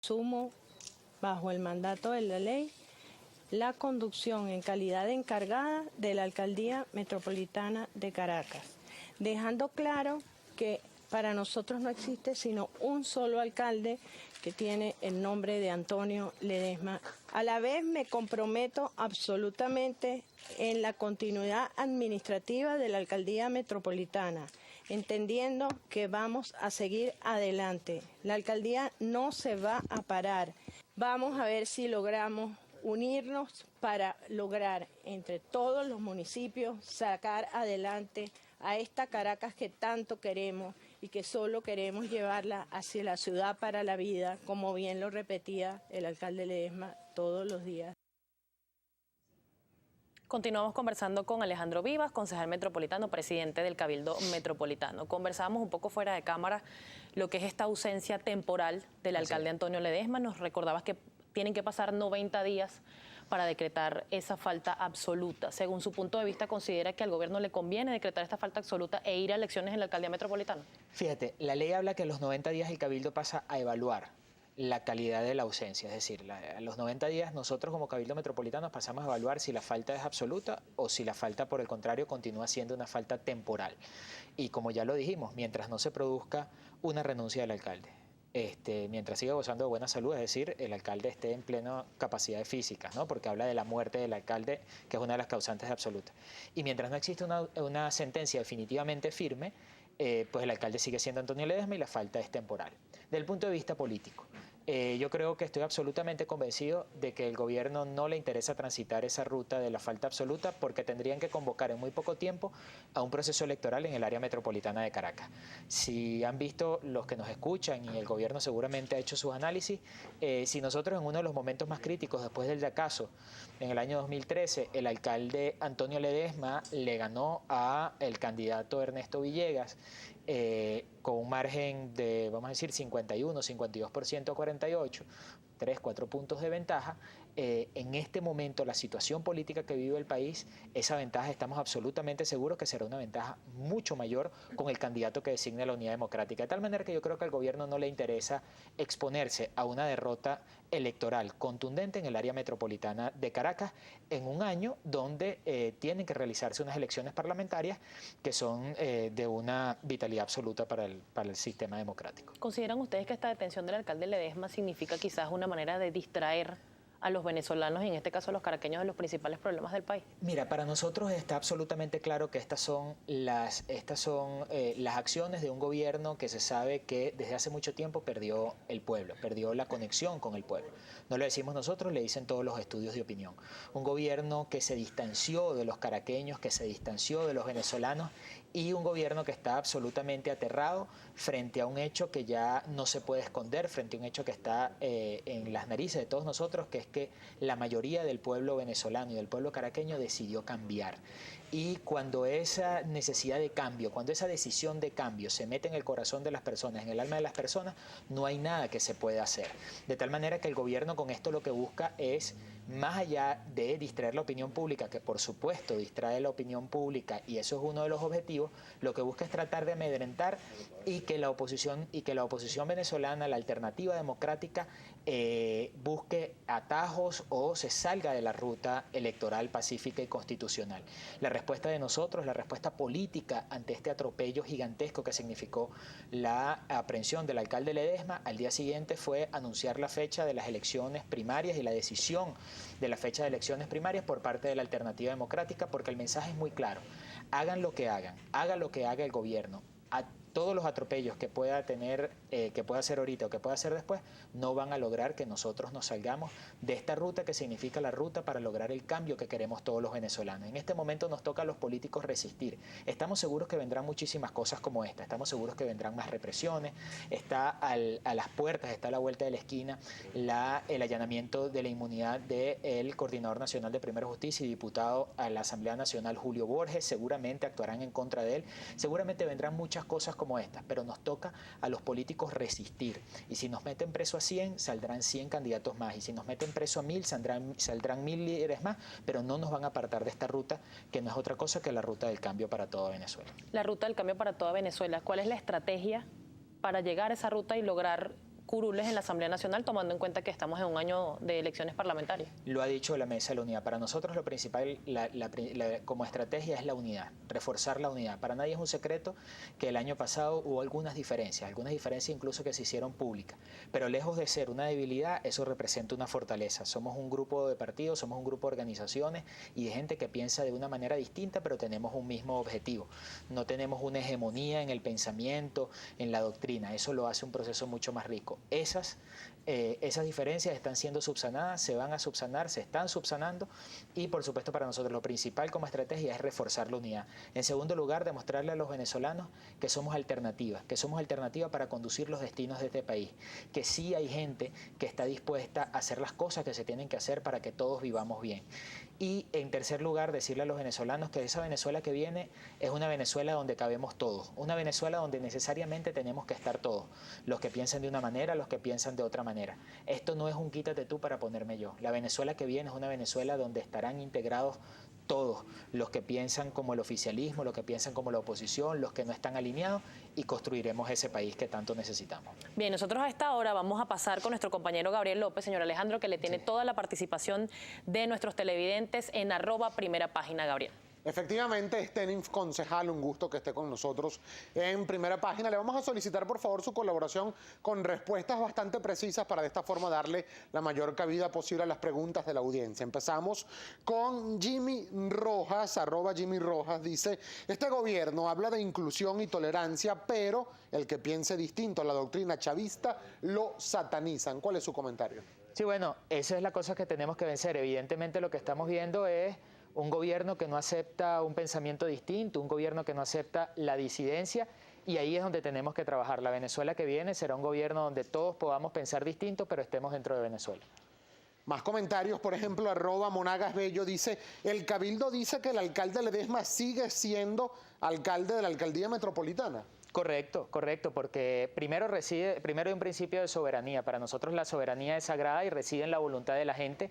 Asumo, bajo el mandato de la ley, la conducción en calidad de encargada de la Alcaldía Metropolitana de Caracas, dejando claro que para nosotros no existe sino un solo alcalde que tiene el nombre de Antonio Ledesma. A la vez me comprometo absolutamente en la continuidad administrativa de la Alcaldía Metropolitana, entendiendo que vamos a seguir adelante. La alcaldía no se va a parar. Vamos a ver si logramos unirnos para lograr entre todos los municipios sacar adelante a esta Caracas que tanto queremos y que solo queremos llevarla hacia la ciudad para la vida, como bien lo repetía el alcalde Ledesma todos los días. Continuamos conversando con Alejandro Vivas, concejal metropolitano, presidente del Cabildo Metropolitano. Conversábamos un poco fuera de cámara lo que es esta ausencia temporal del alcalde Antonio Ledesma. Nos recordabas que tienen que pasar 90 días para decretar esa falta absoluta. Según su punto de vista, ¿considera que al gobierno le conviene decretar esta falta absoluta e ir a elecciones en la alcaldía metropolitana? Fíjate, la ley habla que a los 90 días el Cabildo pasa a evaluar la calidad de la ausencia, es decir, a los 90 días nosotros como Cabildo Metropolitano pasamos a evaluar si la falta es absoluta o si la falta, por el contrario, continúa siendo una falta temporal. Y como ya lo dijimos, mientras no se produzca una renuncia del alcalde, mientras siga gozando de buena salud, es decir, el alcalde esté en plena capacidad física, ¿no? Porque habla de la muerte del alcalde, que es una de las causantes absolutas. Y mientras no existe una sentencia definitivamente firme, pues el alcalde sigue siendo Antonio Ledesma y la falta es temporal. Desde el punto de vista político, yo creo que estoy absolutamente convencido de que el gobierno no le interesa transitar esa ruta de la falta absoluta porque tendrían que convocar en muy poco tiempo a un proceso electoral en el área metropolitana de Caracas. Si han visto los que nos escuchan y el gobierno seguramente ha hecho sus análisis, si nosotros en uno de los momentos más críticos después del Yacazo, en el año 2013, el alcalde Antonio Ledesma le ganó a el candidato Ernesto Villegas, con un margen de, vamos a decir, 51, 52% a 48, 3, 4 puntos de ventaja. En este momento, la situación política que vive el país, esa ventaja estamos absolutamente seguros que será una ventaja mucho mayor con el candidato que designe la Unidad Democrática. De tal manera que yo creo que al gobierno no le interesa exponerse a una derrota electoral contundente en el área metropolitana de Caracas en un año donde tienen que realizarse unas elecciones parlamentarias que son de una vitalidad absoluta para el sistema democrático. ¿Consideran ustedes que esta detención del alcalde Ledesma significa quizás una manera de distraer a los venezolanos y en este caso a los caraqueños de los principales problemas del país? Mira, para nosotros está absolutamente claro que estas son las acciones de un gobierno que se sabe que desde hace mucho tiempo perdió el pueblo, perdió la conexión con el pueblo. No lo decimos nosotros, le dicen todos los estudios de opinión. Un gobierno que se distanció de los caraqueños, que se distanció de los venezolanos y un gobierno que está absolutamente aterrado frente a un hecho que ya no se puede esconder, frente a un hecho que está en las narices de todos nosotros, que es que la mayoría del pueblo venezolano y del pueblo caraqueño decidió cambiar. Y cuando esa necesidad de cambio, cuando esa decisión de cambio se mete en el corazón de las personas, en el alma de las personas, no hay nada que se pueda hacer. De tal manera que el gobierno con esto lo que busca es, más allá de distraer la opinión pública, que por supuesto distrae la opinión pública y eso es uno de los objetivos, lo que busca es tratar de amedrentar y que la oposición venezolana, la alternativa democrática, busque atajos o se salga de la ruta electoral pacífica y constitucional. La respuesta de nosotros, la respuesta política ante este atropello gigantesco que significó la aprehensión del alcalde Ledesma, al día siguiente fue anunciar la fecha de las elecciones primarias y la decisión de la fecha de elecciones primarias por parte de la alternativa democrática, porque el mensaje es muy claro. Hagan lo que hagan, haga lo que haga el gobierno, a todos los atropellos que pueda tener, que pueda hacer ahorita o que pueda hacer después, no van a lograr que nosotros nos salgamos de esta ruta que significa la ruta para lograr el cambio que queremos todos los venezolanos. En este momento nos toca a los políticos resistir. Estamos seguros que vendrán muchísimas cosas como esta, estamos seguros que vendrán más represiones, está a las puertas, está a la vuelta de la esquina el allanamiento de la inmunidad del Coordinador Nacional de Primera Justicia y diputado a la Asamblea Nacional Julio Borges, seguramente actuarán en contra de él, seguramente vendrán muchas cosas como estas, pero nos toca a los políticos resistir. Y si nos meten preso a 100, saldrán 100 candidatos más. Y si nos meten preso a 1000, saldrán 1000 líderes más, pero no nos van a apartar de esta ruta, que no es otra cosa que la ruta del cambio para toda Venezuela. La ruta del cambio para toda Venezuela. ¿Cuál es la estrategia para llegar a esa ruta y lograr curules en la Asamblea Nacional, tomando en cuenta que estamos en un año de elecciones parlamentarias? Lo ha dicho la Mesa de la Unidad. Para nosotros lo principal como estrategia es la unidad, reforzar la unidad. Para nadie es un secreto que el año pasado hubo algunas diferencias incluso que se hicieron públicas. Pero lejos de ser una debilidad, eso representa una fortaleza. Somos un grupo de partidos, somos un grupo de organizaciones y de gente que piensa de una manera distinta, pero tenemos un mismo objetivo. No tenemos una hegemonía en el pensamiento, en la doctrina. Eso lo hace un proceso mucho más rico. Esas diferencias están siendo subsanadas, se van a subsanar, se están subsanando y por supuesto para nosotros lo principal como estrategia es reforzar la unidad. En segundo lugar, demostrarle a los venezolanos que somos alternativa para conducir los destinos de este país, que sí hay gente que está dispuesta a hacer las cosas que se tienen que hacer para que todos vivamos bien. Y en tercer lugar, decirle a los venezolanos que esa Venezuela que viene es una Venezuela donde cabemos todos, una Venezuela donde necesariamente tenemos que estar todos, los que piensan de una manera, los que piensan de otra manera. Esto no es un quítate tú para ponerme yo. La Venezuela que viene es una Venezuela donde estarán integrados todos, los que piensan como el oficialismo, los que piensan como la oposición, los que no están alineados y construiremos ese país que tanto necesitamos. Bien, nosotros a esta hora vamos a pasar con nuestro compañero Gabriel López, señor Alejandro, que le tiene toda la participación de nuestros televidentes en @primerapágina, Gabriel. Efectivamente, Stenif, concejal, un gusto que esté con nosotros en Primera Página. Le vamos a solicitar, por favor, su colaboración con respuestas bastante precisas para de esta forma darle la mayor cabida posible a las preguntas de la audiencia. Empezamos con Jimmy Rojas, @Jimmy Rojas, dice: este gobierno habla de inclusión y tolerancia, pero el que piense distinto a la doctrina chavista lo satanizan. ¿Cuál es su comentario? Sí, bueno, esa es la cosa que tenemos que vencer. Evidentemente lo que estamos viendo es un gobierno que no acepta un pensamiento distinto, un gobierno que no acepta la disidencia y ahí es donde tenemos que trabajar. La Venezuela que viene será un gobierno donde todos podamos pensar distinto, pero estemos dentro de Venezuela. Más comentarios, por ejemplo, @Monagas Bello dice: el Cabildo dice que el alcalde Ledesma sigue siendo alcalde de la alcaldía metropolitana. Correcto, porque primero hay un principio de soberanía. Para nosotros la soberanía es sagrada y reside en la voluntad de la gente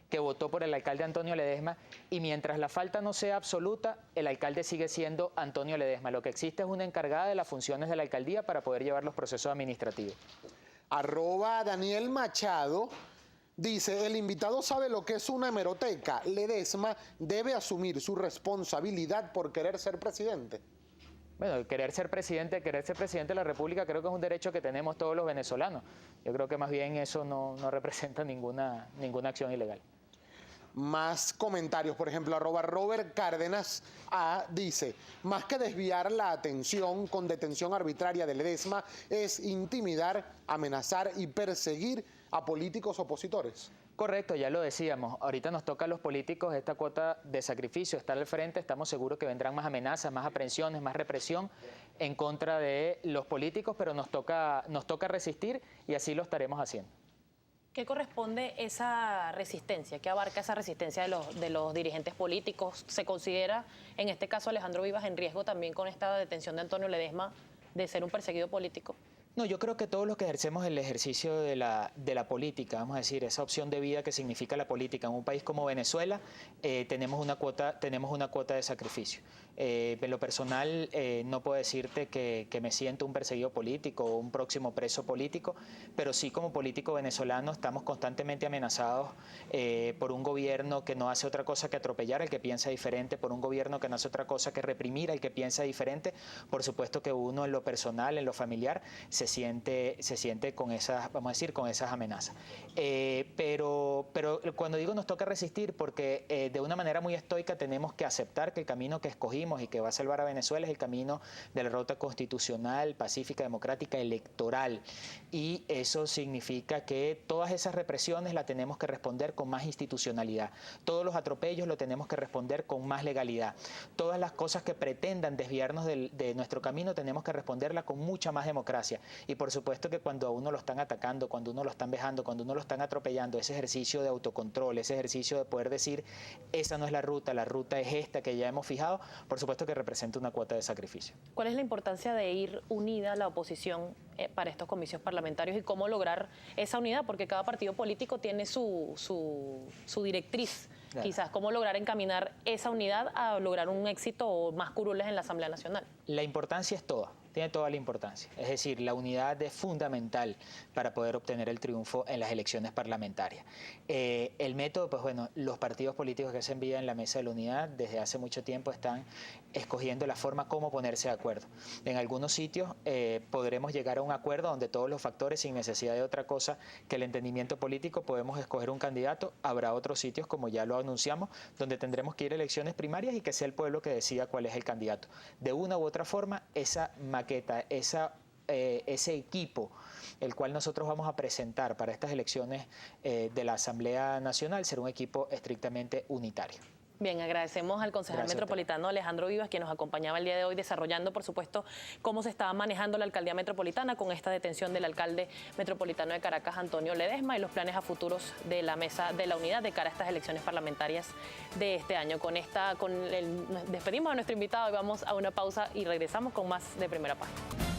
que votó por el alcalde Antonio Ledesma, y mientras la falta no sea absoluta, el alcalde sigue siendo Antonio Ledesma. Lo que existe es una encargada de las funciones de la alcaldía para poder llevar los procesos administrativos. @Daniel Machado dice: el invitado sabe lo que es una hemeroteca. Ledesma debe asumir su responsabilidad por querer ser presidente. Bueno, querer ser presidente de la República creo que es un derecho que tenemos todos los venezolanos. Yo creo que más bien eso no representa ninguna acción ilegal. Más comentarios, por ejemplo, @Robert Cárdenas A dice: más que desviar la atención con detención arbitraria de Ledesma, es intimidar, amenazar y perseguir a políticos opositores. Correcto, ya lo decíamos, ahorita nos toca a los políticos esta cuota de sacrificio, estar al frente, estamos seguros que vendrán más amenazas, más aprehensiones, más represión en contra de los políticos, pero nos toca resistir y así lo estaremos haciendo. ¿Qué corresponde esa resistencia? ¿Qué abarca esa resistencia de los dirigentes políticos? ¿Se considera, en este caso, Alejandro Vivas en riesgo también con esta detención de Antonio Ledesma de ser un perseguido político? No, yo creo que todos los que ejercemos el ejercicio de la política, vamos a decir, esa opción de vida que significa la política en un país como Venezuela, tenemos una cuota de sacrificio. En lo personal, no puedo decirte que me siento un perseguido político o un próximo preso político, pero sí como político venezolano estamos constantemente amenazados por un gobierno que no hace otra cosa que atropellar al que piensa diferente, por un gobierno que no hace otra cosa que reprimir al que piensa diferente. Por supuesto que uno en lo personal, en lo familiar, se siente con esas, vamos a decir, con esas amenazas. Pero cuando digo nos toca resistir, porque de una manera muy estoica tenemos que aceptar que el camino que escogimos y que va a salvar a Venezuela es el camino de la ruta constitucional, pacífica, democrática, electoral. Y eso significa que todas esas represiones las tenemos que responder con más institucionalidad. Todos los atropellos lo tenemos que responder con más legalidad. Todas las cosas que pretendan desviarnos de nuestro camino tenemos que responderlas con mucha más democracia. Y por supuesto que cuando a uno lo están atacando, cuando uno lo están vejando, cuando uno lo están atropellando, ese ejercicio de autocontrol, ese ejercicio de poder decir, esa no es la ruta es esta que ya hemos fijado, por supuesto que representa una cuota de sacrificio. ¿Cuál es la importancia de ir unida la oposición para estos comicios parlamentarios y cómo lograr esa unidad? Porque cada partido político tiene su directriz. Claro. Quizás cómo lograr encaminar esa unidad a lograr un éxito o más curules en la Asamblea Nacional. La importancia es toda. tiene toda la importancia. Es decir, la unidad es fundamental para poder obtener el triunfo en las elecciones parlamentarias. El método, pues bueno, los partidos políticos que hacen vida en la mesa de la unidad desde hace mucho tiempo están escogiendo la forma como ponerse de acuerdo. En algunos sitios podremos llegar a un acuerdo donde todos los factores, sin necesidad de otra cosa que el entendimiento político, podemos escoger un candidato. Habrá otros sitios, como ya lo anunciamos, donde tendremos que ir a elecciones primarias y que sea el pueblo que decida cuál es el candidato. De una u otra forma, esa maqueta, ese equipo, el cual nosotros vamos a presentar para estas elecciones de la Asamblea Nacional, será un equipo estrictamente unitario. Bien, agradecemos al concejal metropolitano Alejandro Vivas, quien nos acompañaba el día de hoy desarrollando, por supuesto, cómo se estaba manejando la alcaldía metropolitana con esta detención del alcalde metropolitano de Caracas, Antonio Ledesma, y los planes a futuros de la mesa de la unidad de cara a estas elecciones parlamentarias de este año. Despedimos a nuestro invitado y vamos a una pausa y regresamos con más de Primera Página.